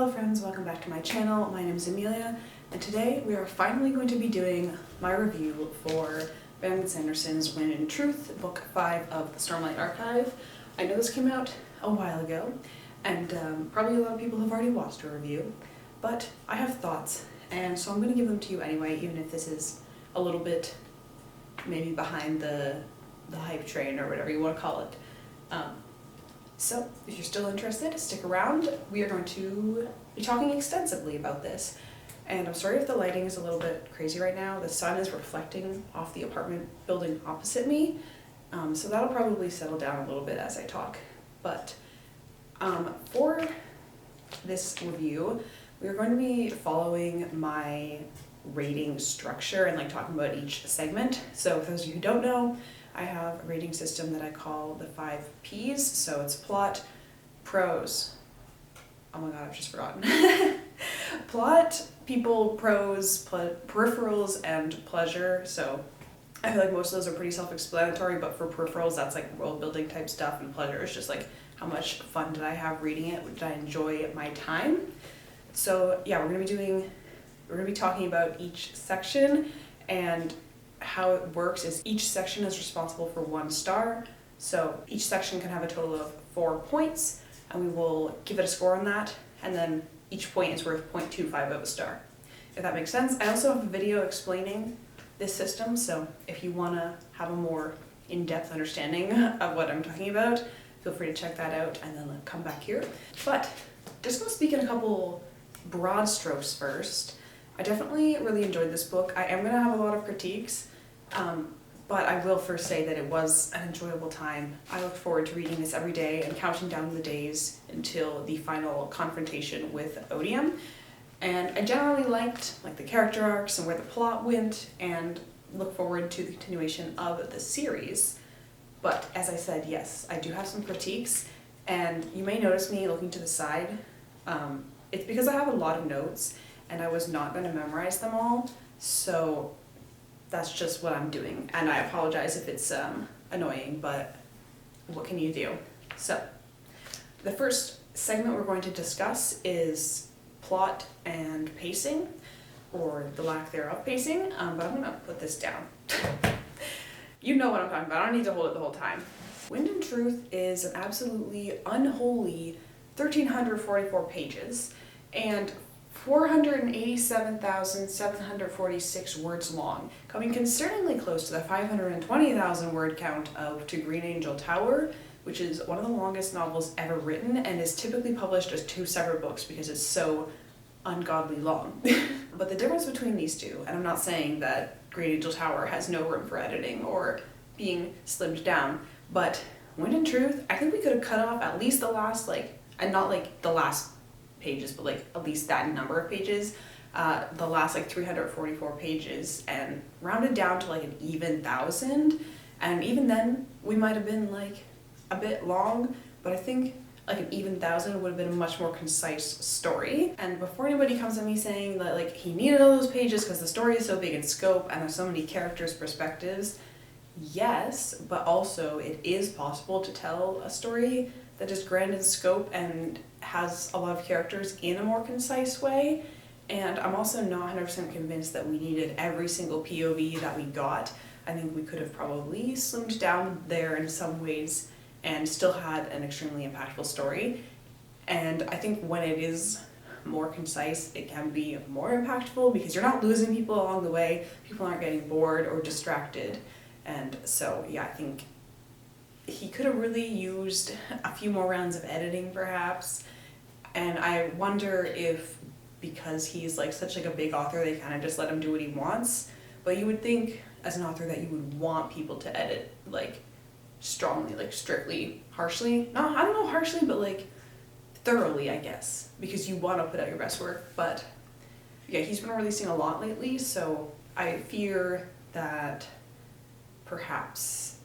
Hello friends, welcome back to my channel. My name is Amelia, and today we are finally going to be doing my review for Sanderson's When in Truth, Book 5 of the Stormlight Archive. I know this came out a while ago, and probably a lot of people have already watched a review, but I have thoughts, and so I'm going to give them to you anyway, even if this is a little bit maybe behind the hype train or whatever you want to call it. So, if you're still interested, stick around. We are going to be talking extensively about this. And I'm sorry if the lighting is a little bit crazy right now. The sun is reflecting off the apartment building opposite me, so that'll probably settle down a little bit as I talk. But for this review, we are going to be following my rating structure and talking about each segment. So for those of you who don't know, I have a rating system that I call the 5 Ps. So it's plot, prose. Oh my god, I've just forgotten. Plot, people, prose, peripherals, and pleasure. So I feel like most of those are pretty self-explanatory, but for peripherals, that's world building type stuff, and pleasure is just how much fun did I have reading it? Did I enjoy my time? So yeah, we're gonna be talking about each section, and how it works is each section is responsible for 1 star. So each section can have a total of 4 points, and we will give it a score on that, and then each point is worth 0.25 of a star, if that makes sense. I also have a video explaining this system, so if you want to have a more in-depth understanding of what I'm talking about, feel free to check that out and then come back here. But just going to speak in a couple broad strokes first. I definitely really enjoyed this book. I am going to have a lot of critiques, but I will first say that it was an enjoyable time. I look forward to reading this every day and counting down the days until the final confrontation with Odium. And I generally liked the character arcs and where the plot went, and look forward to the continuation of the series. But as I said, yes, I do have some critiques, and you may notice me looking to the side. It's because I have a lot of notes, and I was not going to memorize them all, so that's just what I'm doing. And I apologize if it's annoying, but what can you do? So, the first segment we're going to discuss is plot and pacing, or the lack thereof pacing, but I'm going to put this down. You know what I'm talking about, I don't need to hold it the whole time. Wind and Truth is an absolutely unholy 1,344 pages, and 487,746 words long, coming concerningly close to the 520,000 word count of To Green Angel Tower, which is one of the longest novels ever written and is typically published as 2 separate books because it's so ungodly long. But the difference between these two, and I'm not saying that Green Angel Tower has no room for editing or being slimmed down, but Wind and Truth, I think we could have cut off at least the last, and not the last pages, but at least that number of pages, the last 344 pages, and rounded down to an even 1,000, and even then we might have been a bit long, but I think an even 1,000 would have been a much more concise story. And before anybody comes at me saying that he needed all those pages because the story is so big in scope and there's so many characters' perspectives, yes, but also it is possible to tell a story that is grand in scope and has a lot of characters in a more concise way. And I'm also not 100% convinced that we needed every single POV that we got. I think we could have probably slimmed down there in some ways and still had an extremely impactful story. And I think when it is more concise, it can be more impactful because you're not losing people along the way, people aren't getting bored or distracted. And so yeah, I think he could have really used a few more rounds of editing perhaps, and I wonder if because he's such a big author, they kind of just let him do what he wants. But you would think as an author that you would want people to edit strongly, strictly, harshly. No, I don't know harshly, but thoroughly, I guess, because you want to put out your best work. But yeah, he's been releasing a lot lately, so I fear that perhaps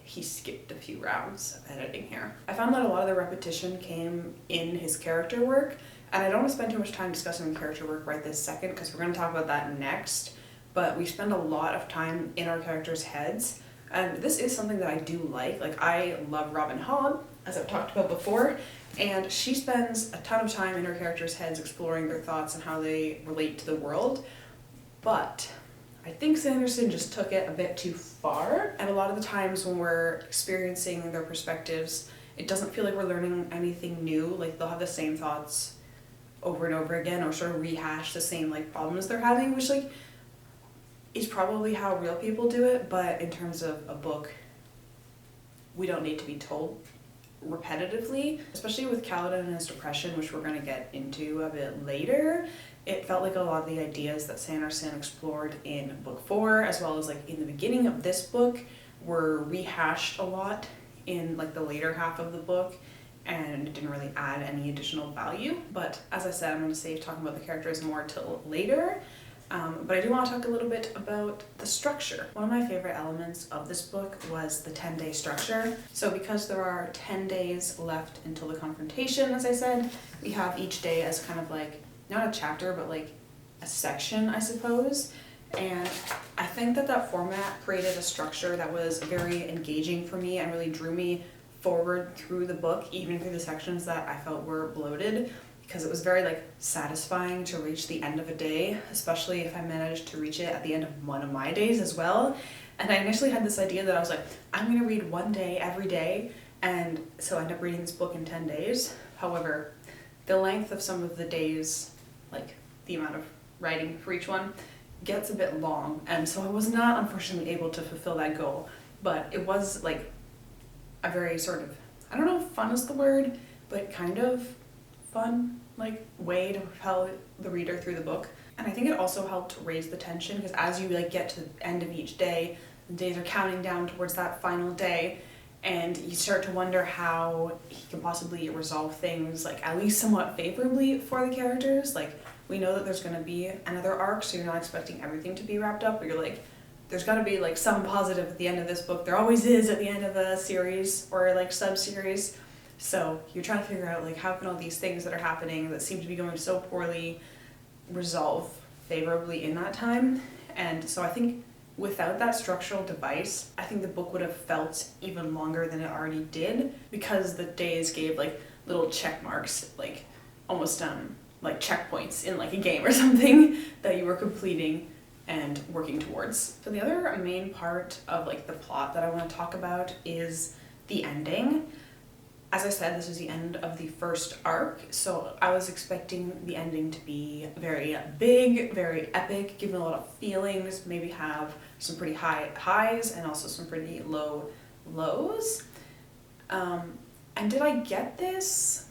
he skipped a few rounds of editing here. I found that a lot of the repetition came in his character work, and I don't want to spend too much time discussing character work right this second because we're going to talk about that next, but we spend a lot of time in our characters' heads, and this is something that I do like. I love Robin Hobb, as I've talked about before, and she spends a ton of time in her characters' heads exploring their thoughts and how they relate to the world. But I think Sanderson just took it a bit too far, and a lot of the times when we're experiencing their perspectives, it doesn't feel like we're learning anything new. Like, they'll have the same thoughts over and over again, or sort of rehash the same like problems they're having, which like is probably how real people do it, but in terms of a book, we don't need to be told repetitively, especially with Kaladin and his depression, which we're going to get into a bit later. It felt like a lot of the ideas that Sanderson explored in book 4, as well as like in the beginning of this book, were rehashed a lot in like the later half of the book, and it didn't really add any additional value. But as I said, I'm going to save talking about the characters more till later. But I do want to talk a little bit about the structure. One of my favorite elements of this book was the 10-day structure. So because there are 10 days left until the confrontation, as I said, we have each day as kind of like, not a chapter, but like a section, I suppose. And I think that that format created a structure that was very engaging for me and really drew me forward through the book, even through the sections that I felt were bloated, because it was very like satisfying to reach the end of a day, especially if I managed to reach it at the end of one of my days as well. And I initially had this idea that I was like, I'm gonna read one day every day, and so I ended up reading this book in 10 days. However, the length of some of the days, like the amount of writing for each one, gets a bit long, and so I was not unfortunately able to fulfill that goal. But it was like a very sort of, I don't know if fun is the word, but kind of fun like way to propel the reader through the book. And I think it also helped raise the tension, because as you like get to the end of each day, the days are counting down towards that final day, and you start to wonder how he can possibly resolve things like at least somewhat favorably for the characters. Like, we know that there's going to be another arc, so you're not expecting everything to be wrapped up, but you're like, there's got to be like some positive at the end of this book. There always is at the end of a series or like sub-series. So you're trying to figure out like, how can all these things that are happening that seem to be going so poorly resolve favorably in that time. And so I think without that structural device, I think the book would have felt even longer than it already did, because the days gave like little check marks, like almost like checkpoints in like a game or something that you were completing and working towards. So the other main part of like the plot that I want to talk about is the ending. As I said, this is the end of the first arc, so I was expecting the ending to be very big, very epic, give me a lot of feelings, maybe have some pretty high highs and also some pretty low lows. And did I get this?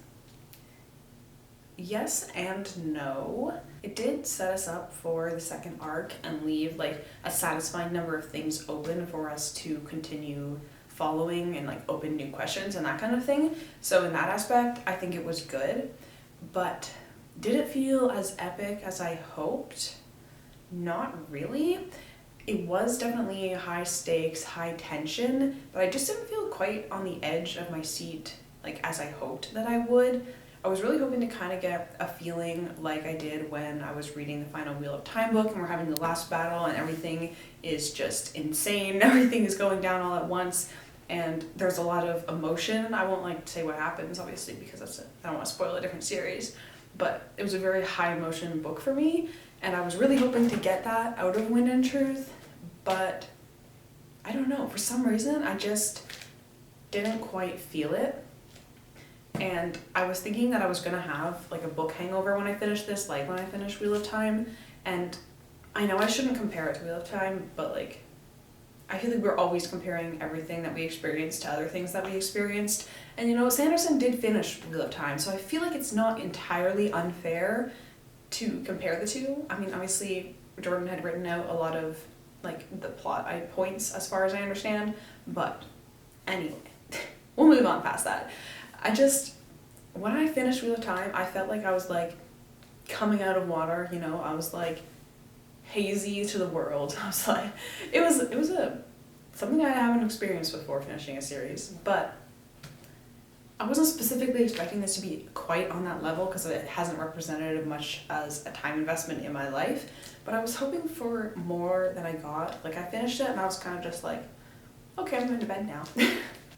Yes and no. It did set us up for the second arc and leave like a satisfying number of things open for us to continue following and like open new questions and that kind of thing. So in that aspect, I think it was good. But did it feel as epic as I hoped? Not really. It was definitely high stakes, high tension, but I just didn't feel quite on the edge of my seat like as I hoped that I would. I was really hoping to kind of get a feeling like I did when I was reading the final Wheel of Time book and we're having the last battle and everything is just insane. Everything is going down all at once and there's a lot of emotion. I won't like say what happens, obviously, because I don't want to spoil a different series, but it was a very high emotion book for me, and I was really hoping to get that out of Wind and Truth, but I don't know, for some reason I just didn't quite feel it. And I was thinking that I was gonna have like a book hangover when I finished this, like when I finished Wheel of Time. And I know I shouldn't compare it to Wheel of Time, but like, I feel like we're always comparing everything that we experienced to other things that we experienced. And you know, Sanderson did finish Wheel of Time, so I feel like it's not entirely unfair to compare the two. I mean, obviously, Jordan had written out a lot of like the plot points as far as I understand, but anyway, we'll move on past that. When I finished Wheel of Time, I felt like I was like coming out of water, you know, I was like hazy to the world. I was like, it was something I haven't experienced before finishing a series, but I wasn't specifically expecting this to be quite on that level because it hasn't represented much as a time investment in my life, but I was hoping for more than I got. Like, I finished it and I was kind of just like, okay, I'm going to bed now.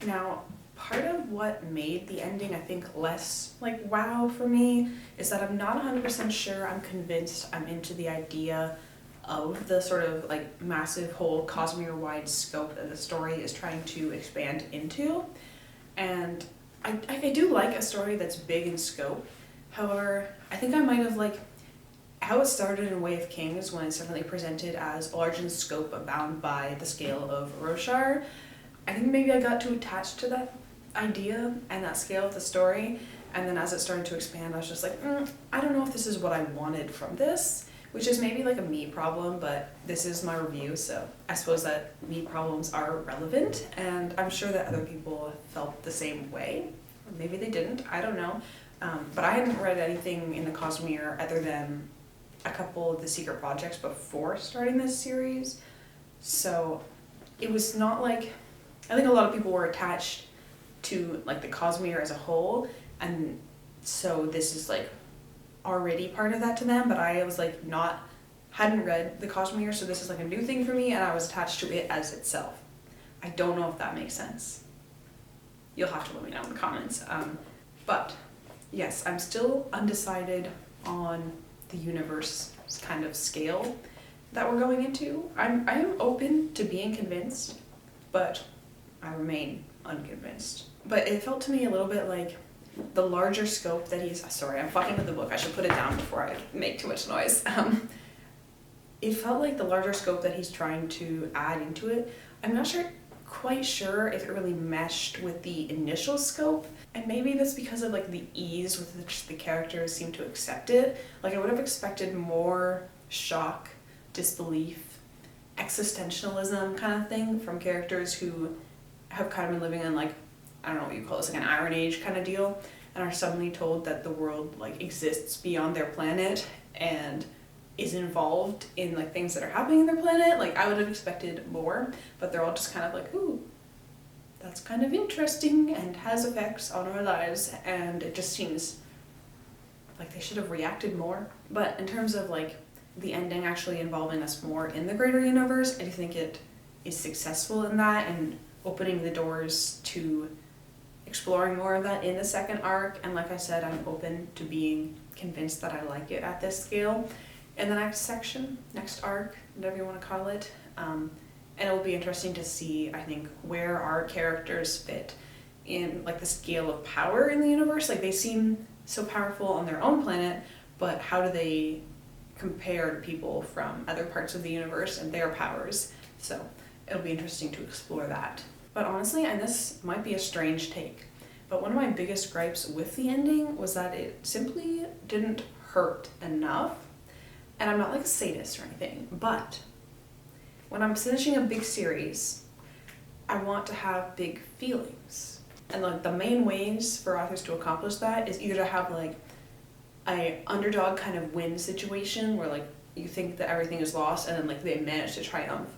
Now, part of what made the ending, I think, less like wow for me is that I'm not 100% sure I'm convinced I'm into the idea of the sort of like massive whole Cosmere-wide scope that the story is trying to expand into. And I do like a story that's big in scope. However, I think I might have like how it started in Way of Kings when it's definitely presented as large in scope but bound by the scale of Roshar. I think maybe I got too attached to that idea and that scale of the story, and then as it started to expand I was just like, I don't know if this is what I wanted from this, which is maybe like a me problem, but this is my review, so I suppose that me problems are relevant, and I'm sure that other people felt the same way. Or maybe they didn't, I don't know. But I hadn't read anything in the Cosmere other than a couple of the secret projects before starting this series, so it was not like, I think a lot of people were attached to like the Cosmere as a whole, and so this is like already part of that to them, but I was like hadn't read the Cosmere, so this is like a new thing for me, and I was attached to it as itself. I don't know if that makes sense. You'll have to let me know in the comments. But yes, I'm still undecided on the universe kind of scale that we're going into. I am open to being convinced, but I remain unconvinced. But it felt to me a little bit like the larger scope that he's, sorry, I'm fucking with the book, I should put it down before I make too much noise. It felt like the larger scope that he's trying to add into it, I'm not quite sure if it really meshed with the initial scope, and maybe that's because of like the ease with which the characters seem to accept it. Like I would have expected more shock, disbelief, existentialism kind of thing from characters who have kind of been living in like, I don't know what you call this, like an Iron Age kind of deal, and are suddenly told that the world like exists beyond their planet and is involved in like things that are happening in their planet. Like I would have expected more, but they're all just kind of like, ooh, that's kind of interesting and has effects on our lives, and it just seems like they should have reacted more. But in terms of like the ending actually involving us more in the greater universe, I do think it is successful in that and opening the doors to exploring more of that in the second arc. And like I said, I'm open to being convinced that I like it at this scale in the next section, next arc, whatever you want to call it. And it will be interesting to see, I think, where our characters fit in like the scale of power in the universe. Like they seem so powerful on their own planet, but how do they compare to people from other parts of the universe and their powers? So it'll be interesting to explore that. But honestly, and this might be a strange take, but one of my biggest gripes with the ending was that it simply didn't hurt enough. And I'm not like a sadist or anything, but when I'm finishing a big series, I want to have big feelings. And like the main ways for authors to accomplish that is either to have like a underdog kind of win situation where like you think that everything is lost and then like they manage to triumph.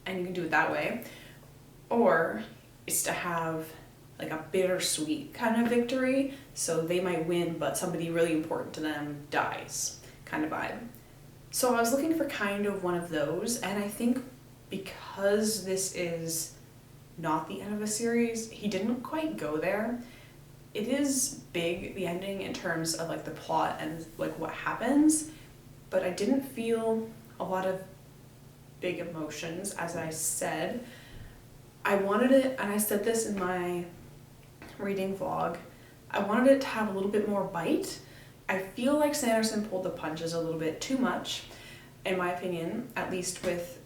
And you can do it that way. Or it's to have like a bittersweet kind of victory, so they might win but somebody really important to them dies kind of vibe. So I was looking for kind of one of those, and I think because this is not the end of a series, he didn't quite go there. It is big, the ending, in terms of like the plot and like what happens, but I didn't feel a lot of big emotions. As I said, I wanted it, and I said this in my reading vlog, I wanted it to have a little bit more bite. I feel like Sanderson pulled the punches a little bit too much, in my opinion, at least with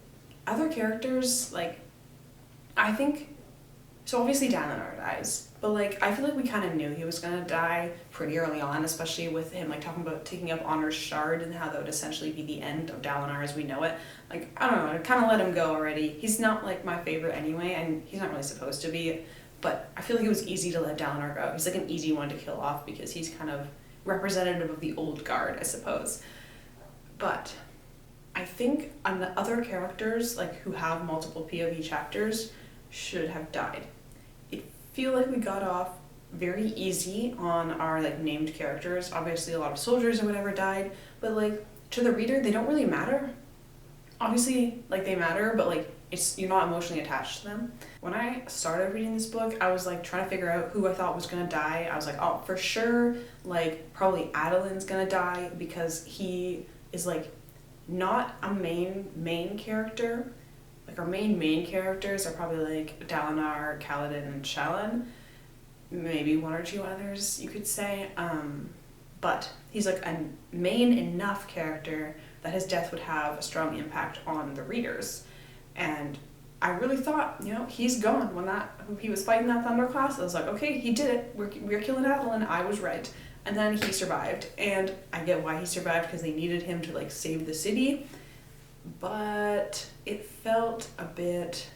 other characters. Like, I think, so obviously Dalinar dies, but like I feel like we kind of knew he was gonna die pretty early on, especially with him like talking about taking up Honor's shard and how that would essentially be the end of Dalinar as we know it. Like, I don't know, I kind of let him go already. He's not like my favorite anyway, and he's not really supposed to be, but I feel like it was easy to let Dalinar go. He's like an easy one to kill off because he's kind of representative of the old guard, I suppose. But I think on the other characters, like who have multiple POV chapters, should have died. I feel like we got off very easy on our like named characters. Obviously a lot of soldiers or whatever died, but like to the reader they don't really matter. Obviously like they matter, but like you're not emotionally attached to them. When I started reading this book, I was like trying to figure out who I thought was gonna die. I was like, oh, for sure, like probably Adeline's gonna die because he is like not a main character. Like our main characters are probably like Dalinar, Kaladin, and Shallan. Maybe one or two others you could say. But he's like a main enough character that his death would have a strong impact on the readers. And I really thought, he's gone when he was fighting that Thunderclass. I was like, okay, he did it. We're killing Adeline. I was right. And then he survived. And I get why he survived, because they needed him to like save the city. But it felt a bit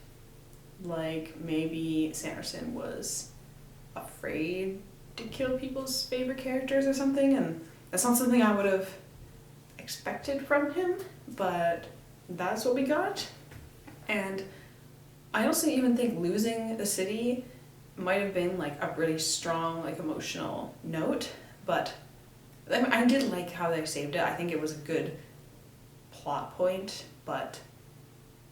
like maybe Sanderson was afraid to kill people's favorite characters or something, and that's not something I would have expected from him, but that's what we got. And I also even think losing the city might have been like a really strong like emotional note, but I did like how they saved it. I think it was a good plot point, but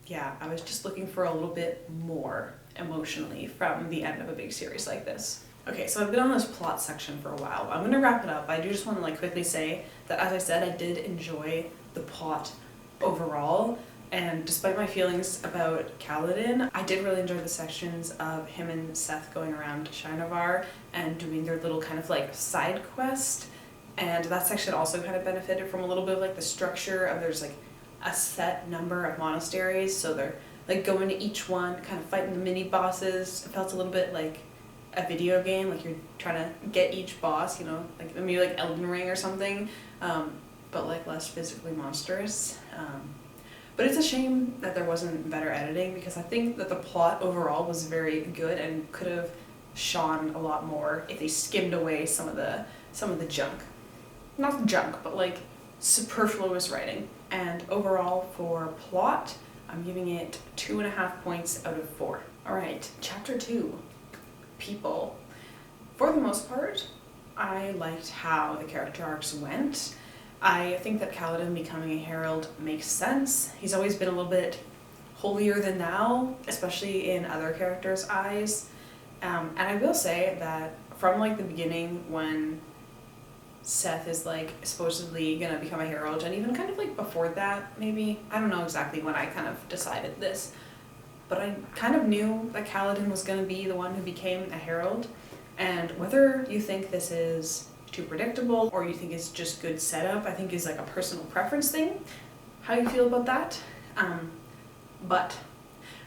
yeah, I was just looking for a little bit more emotionally from the end of a big series like this. Okay, so I've been on this plot section for a while. I'm gonna wrap it up. I do just want to like quickly say that, as I said, I did enjoy the plot overall, and despite my feelings about Kaladin, I did really enjoy the sections of him and Seth going around Shinovar and doing their little kind of like side quest. And that section also kind of benefited from a little bit of like the structure of there's like a set number of monasteries, so they're like going to each one, kind of fighting the mini bosses. It felt a little bit like a video game, like you're trying to get each boss, like maybe like Elden Ring or something, but like less physically monstrous. But it's a shame that there wasn't better editing, because I think that the plot overall was very good and could have shone a lot more if they skimmed away some of the junk. Not junk, but like superfluous writing. And overall for plot, I'm giving it 2.5 points out of 4. Alright, chapter 2. People. For the most part, I liked how the character arcs went. I think that Kaladin becoming a herald makes sense. He's always been a little bit holier than thou, especially in other characters' eyes. And I will say that from like the beginning, when Seth is like supposedly gonna become a herald, and even kind of like before that, maybe, I don't know exactly when I kind of decided this, but I kind of knew that Kaladin was going to be the one who became a herald. And whether you think this is too predictable or you think it's just good setup, I think is like a personal preference thing, how you feel about that. But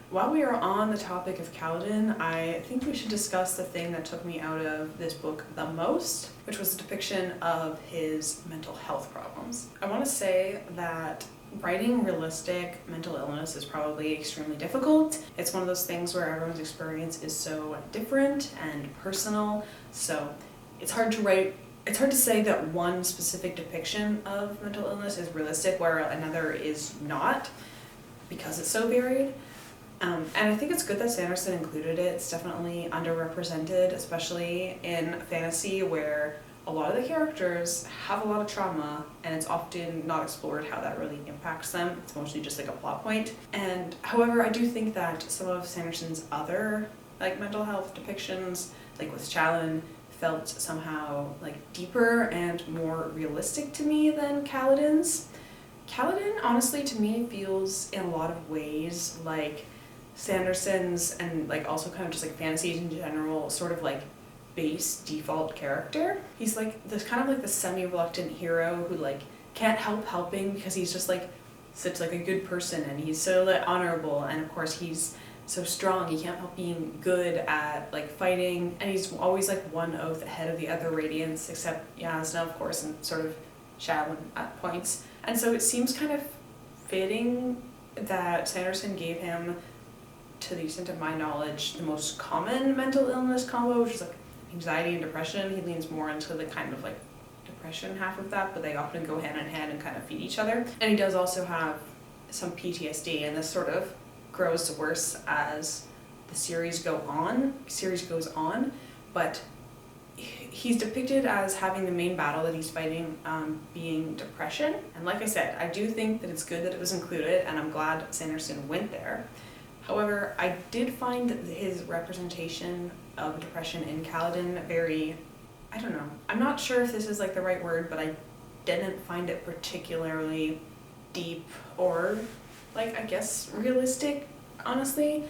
while we are on the topic of Kaladin, I think we should discuss the thing that took me out of this book the most, which was the depiction of his mental health problems. I want to say that writing realistic mental illness is probably extremely difficult. It's one of those things where everyone's experience is so different and personal, so it's hard to write. It's hard to say that one specific depiction of mental illness is realistic where another is not, because it's so varied. And I think it's good that Sanderson included it. It's definitely underrepresented, especially in fantasy where a lot of the characters have a lot of trauma, and it's often not explored how that really impacts them. It's mostly just like a plot point. And however, I do think that some of Sanderson's other like mental health depictions, like with Shallan, felt somehow like deeper and more realistic to me than Kaladin's. Kaladin, honestly, to me feels in a lot of ways like Sanderson's, and like also kind of just like fantasies in general, sort of like base default character. He's like this kind of like the semi-reluctant hero who like can't help helping because he's just like such like a good person, and he's so like honorable, and of course he's so strong, he can't help being good at like fighting, and he's always like one oath ahead of the other Radiants, except Yasna of course, and sort of Shallan at points. And so it seems kind of fitting that Sanderson gave him, to the extent of my knowledge, the most common mental illness combo, which is like anxiety and depression. He leans more into the kind of like depression half of that, but they often go hand in hand and kind of feed each other. And he does also have some PTSD, and this sort of grows worse as the series goes on, but he's depicted as having the main battle that he's fighting being depression. And like I said, I do think that it's good that it was included, and I'm glad Sanderson went there. However, I did find his representation of depression in Kaladin very, I don't know, I'm not sure if this is like the right word, but I didn't find it particularly deep or like, I guess, realistic, honestly.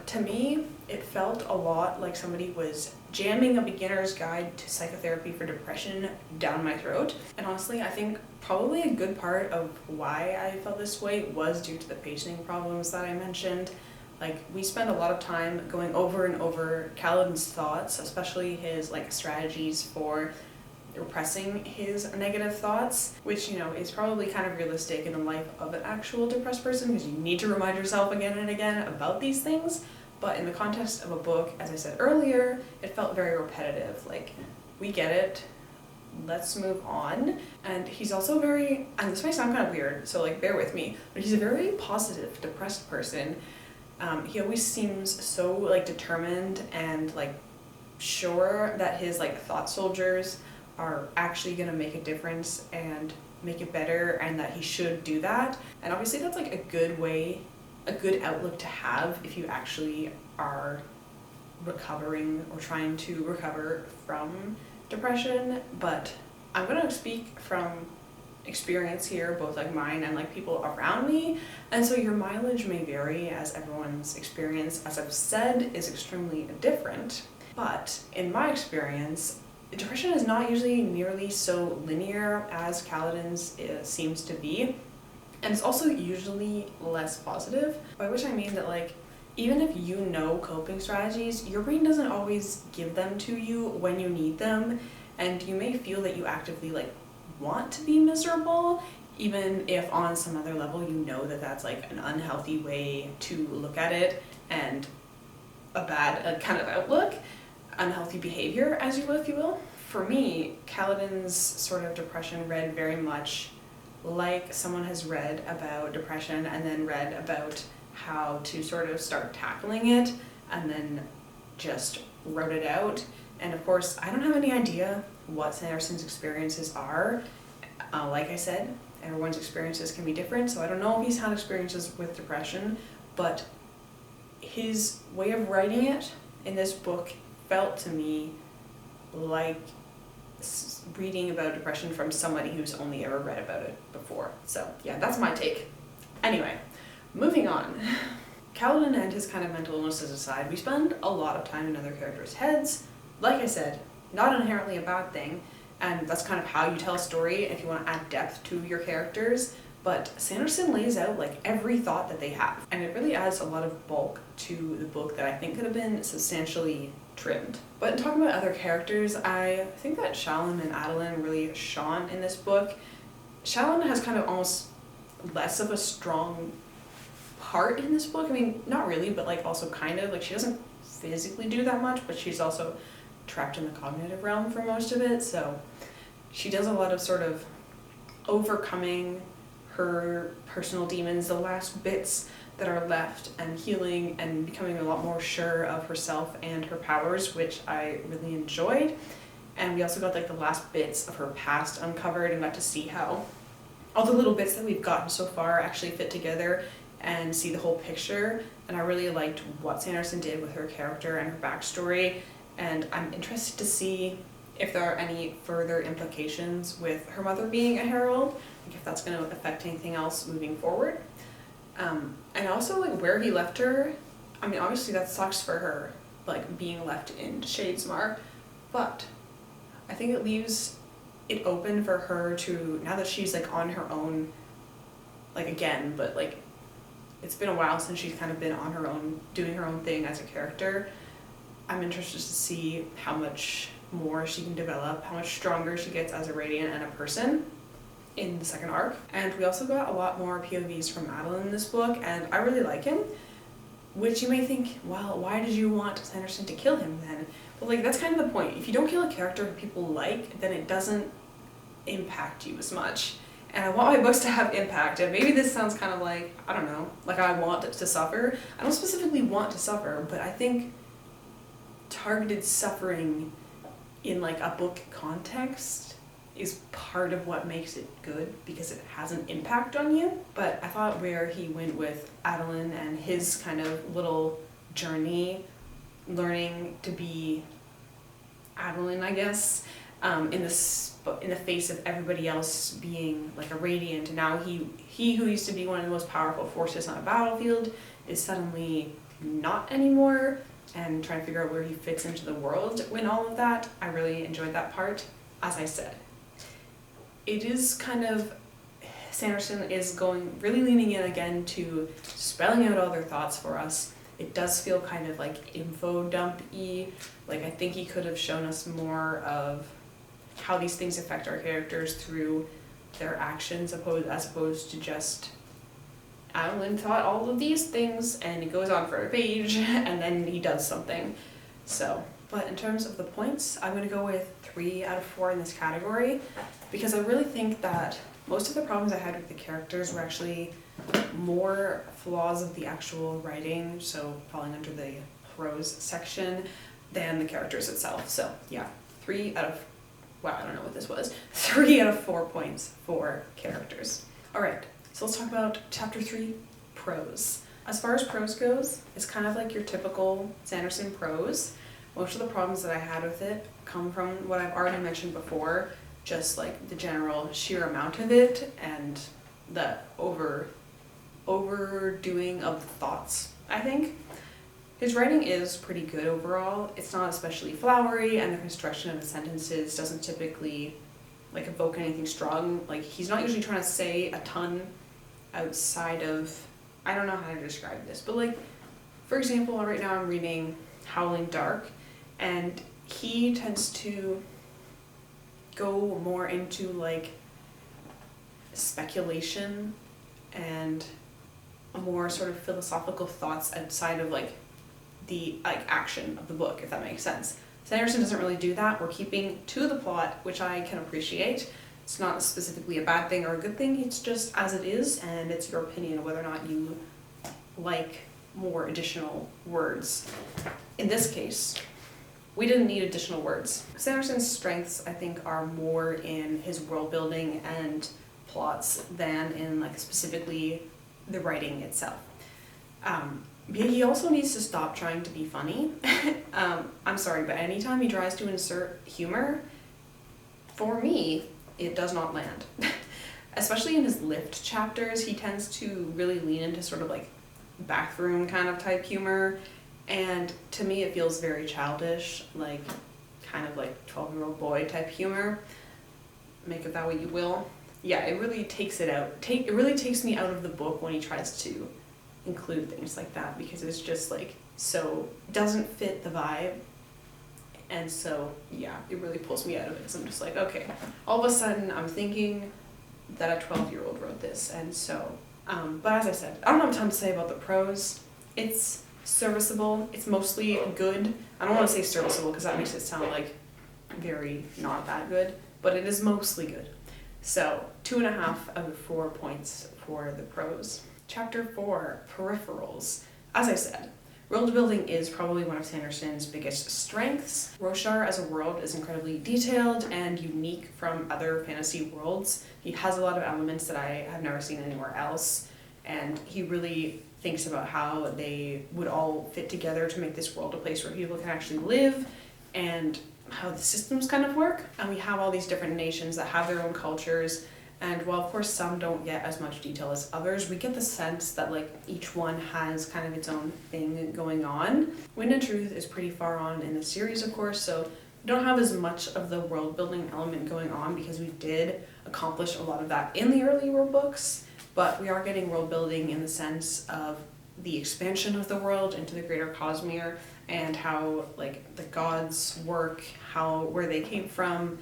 To me, it felt a lot like somebody was jamming a beginner's guide to psychotherapy for depression down my throat. And honestly, I think probably a good part of why I felt this way was due to the pacing problems that I mentioned. Like, we spend a lot of time going over and over Kaladin's thoughts, especially his like strategies for repressing his negative thoughts, which, you know, is probably kind of realistic in the life of an actual depressed person because you need to remind yourself again and again about these things. But in the context of a book, as I said earlier, it felt very repetitive. Like, we get it, let's move on. And he's also very, and this may sound kind of weird, so like bear with me, but he's a very positive, depressed person. He always seems so like determined and like sure that his like thought soldiers are actually going to make a difference and make it better, and that he should do that. And obviously that's like a good way, a good outlook to have if you actually are recovering or trying to recover from depression. But I'm going to speak from experience here, both like mine and like people around me, and so your mileage may vary as everyone's experience, as I've said, is extremely different. But in my experience, depression is not usually nearly so linear as Kaladin's seems to be, and it's also usually less positive, by which I mean that like even if you know coping strategies, your brain doesn't always give them to you when you need them, and you may feel that you actively like want to be miserable, even if on some other level you know that that's like an unhealthy way to look at it and a bad kind of outlook. Unhealthy behavior, as you will, if you will. For me, Kaladin's sort of depression read very much like someone has read about depression and then read about how to sort of start tackling it and then just wrote it out. And of course, I don't have any idea what Sanderson's experiences are. Like I said, everyone's experiences can be different, so I don't know if he's had experiences with depression, but his way of writing it in this book felt to me like reading about depression from somebody who's only ever read about it before. So yeah, that's my take. Anyway, moving on. Kaladin and his kind of mental illnesses aside, we spend a lot of time in other characters' heads. Like I said, not inherently a bad thing, and that's kind of how you tell a story if you want to add depth to your characters. But Sanderson lays out like every thought that they have, and it really adds a lot of bulk to the book that I think could have been substantially trimmed. But in talking about other characters, I think that Shalyn and Adeline really shone in this book. Shalyn has kind of almost less of a strong part in this book. I mean, not really, but like also kind of, like she doesn't physically do that much, but she's also trapped in the cognitive realm for most of it, so she does a lot of sort of overcoming her personal demons, the last bits that are left, and healing and becoming a lot more sure of herself and her powers, which I really enjoyed. And we also got like the last bits of her past uncovered and got to see how all the little bits that we've gotten so far actually fit together and see the whole picture. And I really liked what Sanderson did with her character and her backstory, and I'm interested to see if there are any further implications with her mother being a herald, like if that's going to affect anything else moving forward. And also like where he left her. I mean, obviously that sucks for her, like being left in Shadesmar, but I think it leaves it open for her to, now that she's like on her own, like again, but like it's been a while since she's kind of been on her own, doing her own thing as a character. I'm interested to see how much more she can develop, how much stronger she gets as a Radiant and a person in the second arc. And we also got a lot more POVs from Adeline in this book, and I really like him, which you may think, well, why did you want Sanderson to kill him then? But like, that's kind of the point. If you don't kill a character who people like, then it doesn't impact you as much. And I want my books to have impact, and maybe this sounds kind of like, I don't know, like I want it to suffer. I don't specifically want to suffer, but I think targeted suffering in like a book context is part of what makes it good because it has an impact on you. But I thought where he went with Adeline and his kind of little journey, learning to be Adeline, I guess, in the face of everybody else being like a radiant, and now he who used to be one of the most powerful forces on a battlefield is suddenly not anymore, and trying to figure out where he fits into the world. When all of that, I really enjoyed that part. As I said, it is kind of, Sanderson is really leaning in again to spelling out all their thoughts for us. It does feel kind of like info dump-y. Like, I think he could have shown us more of how these things affect our characters through their actions as opposed to just, Adeline thought all of these things and it goes on for a page and then he does something. So, but in terms of the points, I'm going to go with 3 out of 4 in this category because I really think that most of the problems I had with the characters were actually more flaws of the actual writing, so falling under the prose section, than the characters itself. So yeah, 3 out of, wow, I don't know what this was, 3 out of 4 points for characters. All right, so let's talk about chapter 3, prose. As far as prose goes, it's kind of like your typical Sanderson prose. Most of the problems that I had with it come from what I've already mentioned before, just like the general sheer amount of it and the overdoing of the thoughts, I think. His writing is pretty good overall. It's not especially flowery, and the construction of the sentences doesn't typically like evoke anything strong. Like, he's not usually trying to say a ton outside of, I don't know how to describe this, but like, for example, right now I'm reading Howling Dark, and he tends to go more into like speculation and a more sort of philosophical thoughts outside of like the action of the book, if that makes sense. Sanderson doesn't really do that. We're keeping to the plot, which I can appreciate. It's not specifically a bad thing or a good thing, it's just as it is, and it's your opinion whether or not you like more additional words. In this case, we didn't need additional words. Sanderson's strengths, I think, are more in his world building and plots than in like specifically the writing itself. He also needs to stop trying to be funny. I'm sorry, but anytime he tries to insert humor, for me, it does not land. Especially in his lift chapters, he tends to really lean into sort of like bathroom kind of type humor, and to me it feels very childish, like kind of like 12-year-old boy type humor. Make of that what you will. Yeah, it really takes it out. It really takes me out of the book when he tries to include things like that, because it's just like so doesn't fit the vibe, and so yeah, it really pulls me out of it because I'm just like, okay, all of a sudden I'm thinking that a 12-year-old wrote this, and so but as I said, I don't have a ton to say about the prose. It's serviceable. It's mostly good. I don't want to say serviceable because that makes it sound like very not that good, but it is mostly good. So 2.5 out of 4 points for the prose. Chapter 4, Peripherals. As I said, world building is probably one of Sanderson's biggest strengths. Roshar as a world is incredibly detailed and unique from other fantasy worlds. He has a lot of elements that I have never seen anywhere else, and he really thinks about how they would all fit together to make this world a place where people can actually live, and how the systems kind of work. And we have all these different nations that have their own cultures, and while of course some don't get as much detail as others, we get the sense that like each one has kind of its own thing going on. Wind and Truth is pretty far on in the series, of course, so we don't have as much of the world building element going on because we did accomplish a lot of that in the earlier books, but we are getting world building in the sense of the expansion of the world into the greater Cosmere, and how like the gods work, where they came from,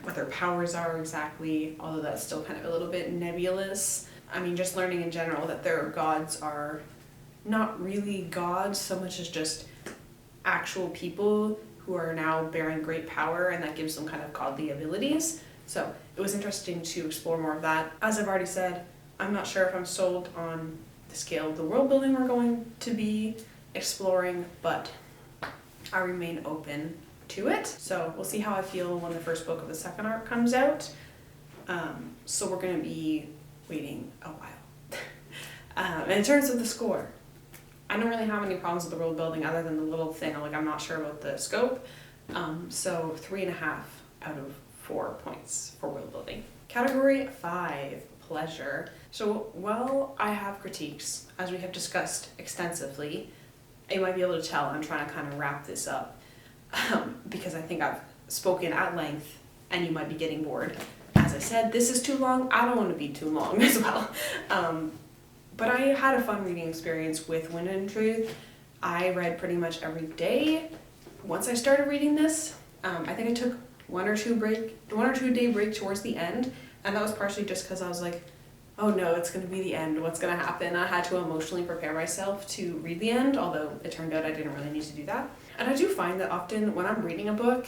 what their powers are exactly, although that's still kind of a little bit nebulous. I mean, just learning in general that their gods are not really gods so much as just actual people who are now bearing great power, and that gives them kind of godly abilities. So it was interesting to explore more of that. As I've already said, I'm not sure if I'm sold on the scale of the world building we're going to be exploring, but I remain open to it. So we'll see how I feel when the first book of the second arc comes out. So we're gonna be waiting a while. And in terms of the score, I don't really have any problems with the world building other than the little thing, like I'm not sure about the scope. So 3.5 out of 4 points for world building. Category 5, pleasure. So while I have critiques, as we have discussed extensively, you might be able to tell I'm trying to kind of wrap this up because I think I've spoken at length and you might be getting bored. As I said, this is too long. I don't want to be too long as well. But I had a fun reading experience with Wind and Truth. I read pretty much every day. Once I started reading this, I think I took one or two day break towards the end, and that was partially just because I was like, oh no, it's going to be the end, what's going to happen? I had to emotionally prepare myself to read the end, although it turned out I didn't really need to do that. And I do find that often when I'm reading a book,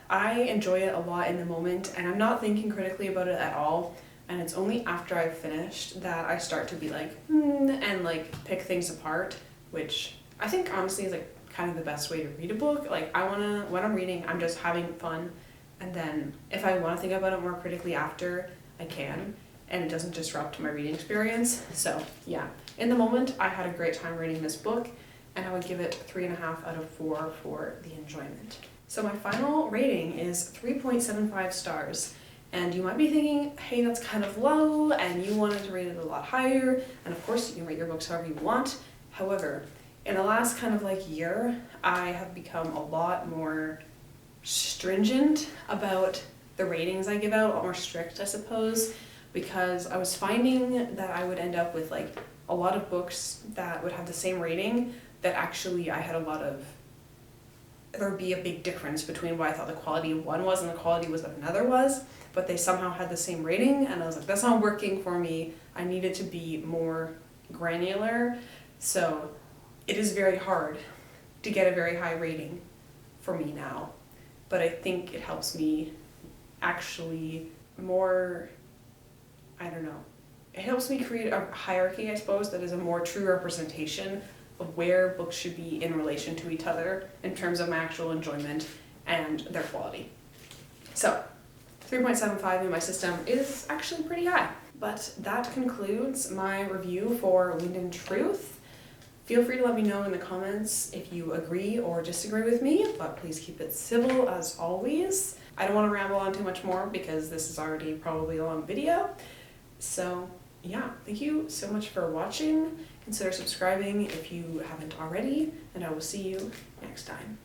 I enjoy it a lot in the moment, and I'm not thinking critically about it at all. And it's only after I've finished that I start to be like, and like pick things apart, which I think honestly is like kind of the best way to read a book. Like when I'm reading, I'm just having fun. And then if I want to think about it more critically after, I can, and it doesn't disrupt my reading experience. So yeah, in the moment, I had a great time reading this book, and I would give it 3.5 out of 4 for the enjoyment. So my final rating is 3.75 stars. And you might be thinking, hey, that's kind of low, and you wanted to rate it a lot higher, and of course you can rate your books however you want. However, in the last kind of like year, I have become a lot more stringent about the ratings I give out, a lot more strict, I suppose, because I was finding that I would end up with like a lot of books that would have the same rating that actually I had there would be a big difference between what I thought the quality of one was and the quality of another was, but they somehow had the same rating, and I was like, that's not working for me. I need it to be more granular. So it is very hard to get a very high rating for me now, but I think it helps me actually more, I don't know, it helps me create a hierarchy, I suppose, that is a more true representation of where books should be in relation to each other in terms of my actual enjoyment and their quality. So 3.75 in my system is actually pretty high. But that concludes my review for Wind and Truth. Feel free to let me know in the comments if you agree or disagree with me, but please keep it civil as always. I don't want to ramble on too much more because this is already probably a long video. So yeah, thank you so much for watching. Consider subscribing if you haven't already, and I will see you next time.